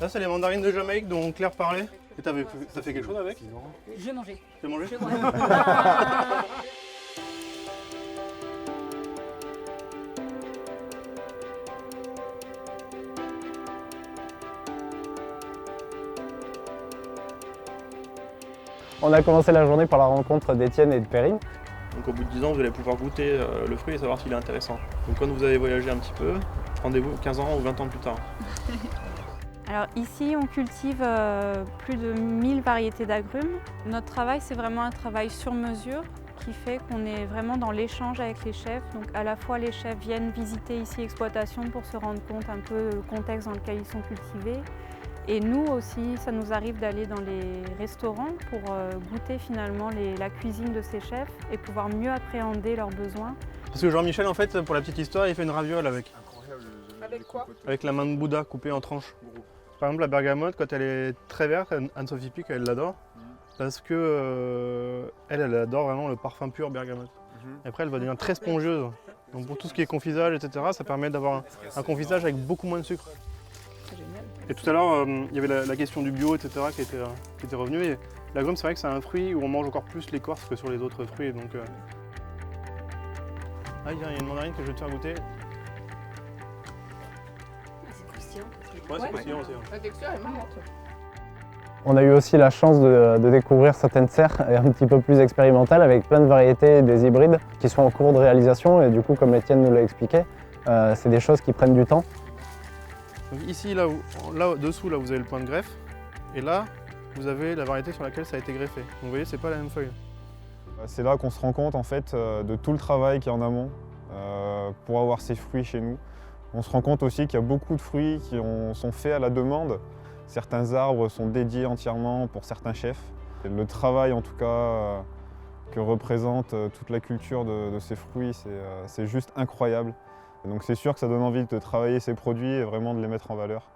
Là, c'est les mandarines de Jamaïque dont Claire parlait. Et t'as fait quelque chose avec? Je vais manger. Tu as mangé? Je vais manger. On a commencé la journée par la rencontre d'Étienne et de Perrine. Donc au bout de 10 ans, vous allez pouvoir goûter le fruit et savoir s'il est intéressant. Donc quand vous avez voyagé un petit peu, rendez-vous 15 ans ou 20 ans plus tard. Alors ici, on cultive plus de 1000 variétés d'agrumes. Notre travail, c'est vraiment un travail sur mesure qui fait qu'on est vraiment dans l'échange avec les chefs. Donc à la fois, les chefs viennent visiter ici l'exploitation pour se rendre compte un peu du contexte dans lequel ils sont cultivés. Et nous aussi, ça nous arrive d'aller dans les restaurants pour goûter finalement la cuisine de ces chefs et pouvoir mieux appréhender leurs besoins. Parce que Jean-Michel, en fait, pour la petite histoire, il fait une raviolle avec. Avec quoi? Avec la main de Bouddha coupée en tranches. Par exemple, la bergamote, quand elle est très verte, Anne-Sophie Pic, elle l'adore. Parce que elle adore vraiment le parfum pur bergamote. Et après, elle va devenir très spongieuse. Donc pour tout ce qui est confisage, etc., ça permet d'avoir un confisage avec beaucoup moins de sucre. C'est génial. Et tout à l'heure, il y avait la question du bio, etc., qui était revenue. Et l'agrume, c'est vrai que c'est un fruit où on mange encore plus l'écorce que sur les autres fruits. Donc, Ah, il y a une mandarine que je vais te faire goûter. C'est croustillant. Ouais, c'est croustillant aussi. La texture est marrante. On a eu aussi la chance de découvrir certaines serres un petit peu plus expérimentales avec plein de variétés et des hybrides qui sont en cours de réalisation. Et du coup, comme Étienne nous l'a expliqué, c'est des choses qui prennent du temps. Donc ici, là dessous, là, vous avez le point de greffe. Et là, vous avez la variété sur laquelle ça a été greffé. Donc vous voyez, c'est pas la même feuille. C'est là qu'on se rend compte en fait de tout le travail qu'il y a en amont pour avoir ces fruits chez nous. On se rend compte aussi qu'il y a beaucoup de fruits qui sont faits à la demande. Certains arbres sont dédiés entièrement pour certains chefs. Et le travail en tout cas que représente toute la culture de ces fruits, c'est juste incroyable. Et donc c'est sûr que ça donne envie de travailler ces produits et vraiment de les mettre en valeur.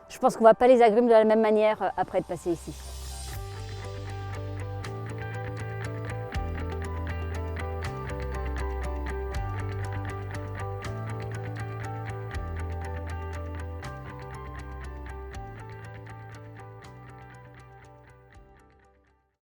Je pense qu'on ne voit pas les agrumes de la même manière après être passé ici.